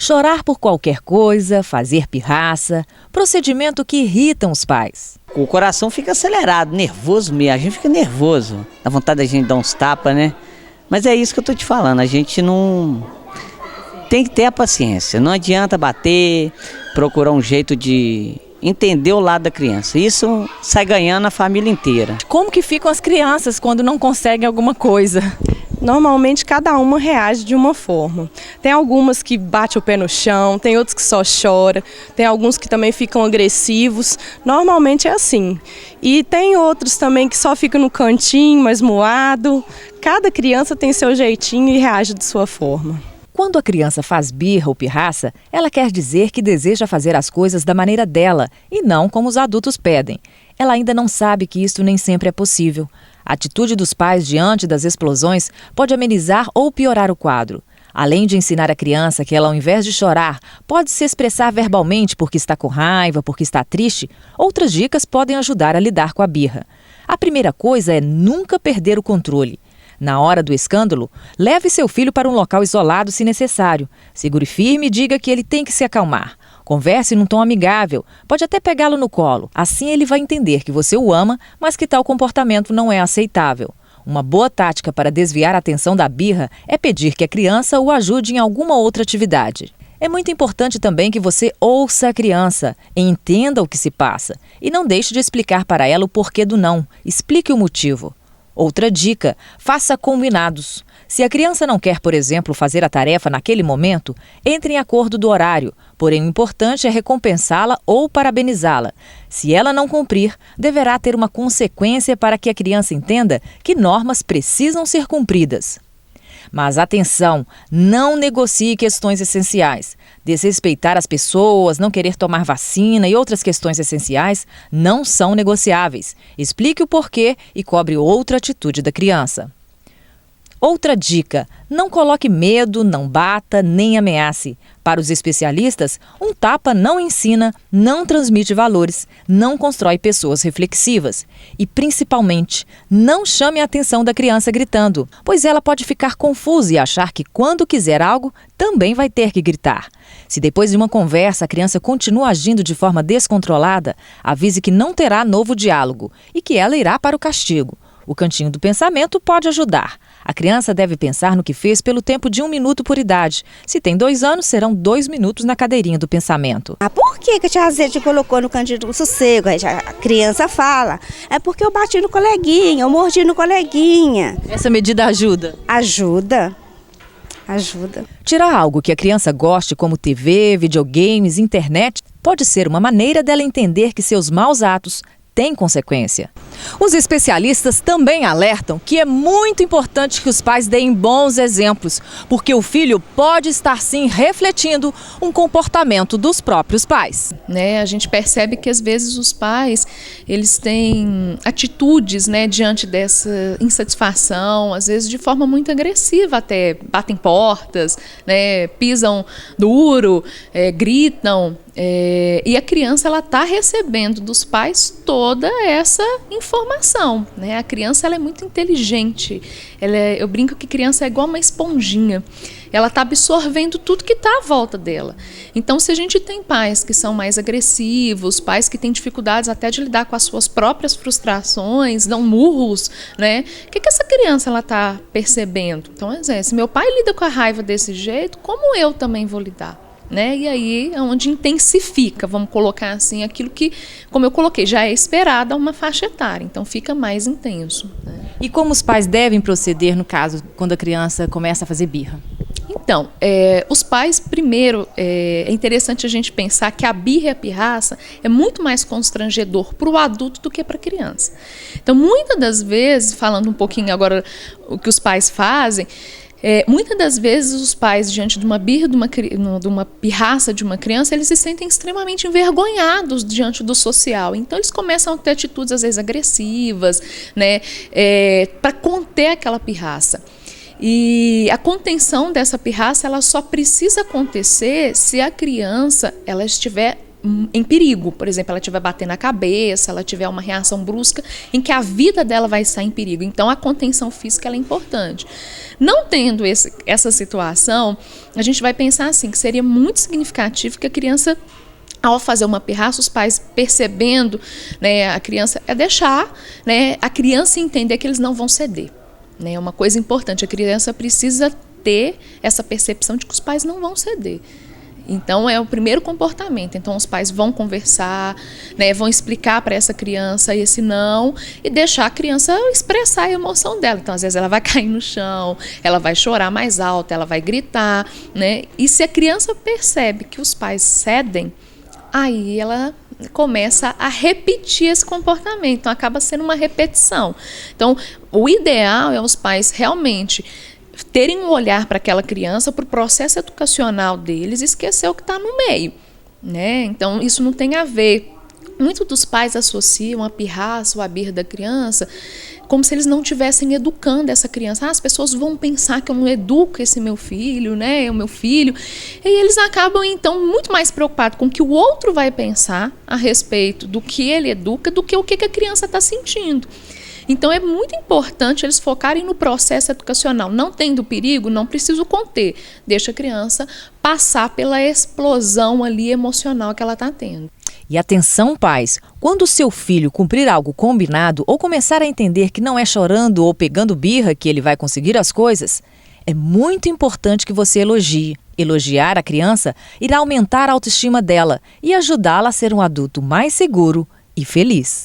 Chorar por qualquer coisa, fazer pirraça, procedimento que irritam os pais. O coração fica acelerado, nervoso mesmo, a gente fica nervoso. Dá vontade da gente dar uns tapas, né? Mas é isso que eu tô te falando, a gente não... Tem que ter a paciência, não adianta bater, procurar um jeito de entender o lado da criança. Isso sai ganhando a família inteira. Como que ficam as crianças quando não conseguem alguma coisa? Normalmente cada uma reage de uma forma. Tem algumas que bate o pé no chão, tem outros que só choram, tem alguns que também ficam agressivos. Normalmente é assim. E tem outros também que só ficam no cantinho, mais moado. Cada criança tem seu jeitinho e reage de sua forma. Quando a criança faz birra ou pirraça, ela quer dizer que deseja fazer as coisas da maneira dela e não como os adultos pedem. Ela ainda não sabe que isso nem sempre é possível. A atitude dos pais diante das explosões pode amenizar ou piorar o quadro. Além de ensinar a criança que ela, ao invés de chorar, pode se expressar verbalmente porque está com raiva, porque está triste, outras dicas podem ajudar a lidar com a birra. A primeira coisa é nunca perder o controle. Na hora do escândalo, leve seu filho para um local isolado se necessário. Segure firme e diga que ele tem que se acalmar. Converse num tom amigável, pode até pegá-lo no colo. Assim ele vai entender que você o ama, mas que tal comportamento não é aceitável. Uma boa tática para desviar a atenção da birra é pedir que a criança o ajude em alguma outra atividade. É muito importante também que você ouça a criança, entenda o que se passa e não deixe de explicar para ela o porquê do não. Explique o motivo. Outra dica, faça combinados. Se a criança não quer, por exemplo, fazer a tarefa naquele momento, entre em acordo do horário, porém o importante é recompensá-la ou parabenizá-la. Se ela não cumprir, deverá ter uma consequência para que a criança entenda que normas precisam ser cumpridas. Mas atenção, não negocie questões essenciais. Desrespeitar as pessoas, não querer tomar vacina e outras questões essenciais não são negociáveis. Explique o porquê e cobre outra atitude da criança. Outra dica, não coloque medo, não bata, nem ameace. Para os especialistas, um tapa não ensina, não transmite valores, não constrói pessoas reflexivas. E, principalmente, não chame a atenção da criança gritando, pois ela pode ficar confusa e achar que quando quiser algo, também vai ter que gritar. Se depois de uma conversa a criança continua agindo de forma descontrolada, avise que não terá novo diálogo e que ela irá para o castigo. O cantinho do pensamento pode ajudar. A criança deve pensar no que fez pelo tempo de 1 minuto por idade. Se tem 2 anos, serão 2 minutos na cadeirinha do pensamento. Por que a tia Zé te colocou no cantinho do sossego? Aí a criança fala. É porque eu bati no coleguinha, eu mordi no coleguinha. Essa medida ajuda? Ajuda. Tirar algo que a criança goste, como TV, videogames, internet, pode ser uma maneira dela entender que seus maus atos têm consequência. Os especialistas também alertam que é muito importante que os pais deem bons exemplos, porque o filho pode estar sim refletindo um comportamento dos próprios pais. A gente percebe que às vezes os pais, eles têm atitudes, diante dessa insatisfação, às vezes de forma muito agressiva até, batem portas, pisam duro, gritam. E a criança está recebendo dos pais toda essa informação. A criança ela é muito inteligente. Eu brinco que criança é igual uma esponjinha. Ela está absorvendo tudo que está à volta dela. Então, se a gente tem pais que são mais agressivos, pais que têm dificuldades até de lidar com as suas próprias frustrações, dão murros, o que essa criança está percebendo? Então, se meu pai lida com a raiva desse jeito, como eu também vou lidar? E aí é onde intensifica, vamos colocar assim, aquilo que, como eu coloquei, já é esperado a uma faixa etária, então fica mais intenso. E como os pais devem proceder no caso, quando a criança começa a fazer birra? Então, os pais, primeiro, é interessante a gente pensar que a birra e a pirraça é muito mais constrangedor para o adulto do que para a criança. Então, muitas das vezes, falando um pouquinho agora o que os pais fazem, muitas das vezes os pais, diante de uma birra, de uma pirraça de uma criança, eles se sentem extremamente envergonhados diante do social. Então eles começam a ter atitudes às vezes agressivas, para conter aquela pirraça. E a contenção dessa pirraça ela só precisa acontecer se a criança ela estiver em perigo, por exemplo, ela estiver batendo na cabeça, ela tiver uma reação brusca em que a vida dela vai estar em perigo. Então, a contenção física ela é importante. Não tendo essa situação, a gente vai pensar assim, que seria muito significativo que a criança, ao fazer uma pirraça, os pais percebendo, né, a criança, é deixar, né, a criança entender que eles não vão ceder. Né, é uma coisa importante, a criança precisa ter essa percepção de que os pais não vão ceder. Então, é o primeiro comportamento. Então, os pais vão conversar, né, vão explicar para essa criança esse não e deixar a criança expressar a emoção dela. Então, às vezes, ela vai cair no chão, ela vai chorar mais alto, ela vai gritar, né? E se a criança percebe que os pais cedem, aí ela começa a repetir esse comportamento. Então, acaba sendo uma repetição. Então, o ideal é os pais realmente terem um olhar para aquela criança, para o processo educacional deles, e esquecer o que está no meio, né? Então, isso não tem a ver. Muitos dos pais associam a pirraça ou a birra da criança como se eles não estivessem educando essa criança. As pessoas vão pensar que eu não educo esse meu filho, né? O meu filho. E eles acabam, então, muito mais preocupados com o que o outro vai pensar a respeito do que ele educa do que o que a criança está sentindo. Então, é muito importante eles focarem no processo educacional. Não tendo perigo, não preciso conter. Deixa a criança passar pela explosão ali emocional que ela está tendo. E atenção, pais, quando o seu filho cumprir algo combinado ou começar a entender que não é chorando ou pegando birra que ele vai conseguir as coisas, é muito importante que você elogie. Elogiar a criança irá aumentar a autoestima dela e ajudá-la a ser um adulto mais seguro e feliz.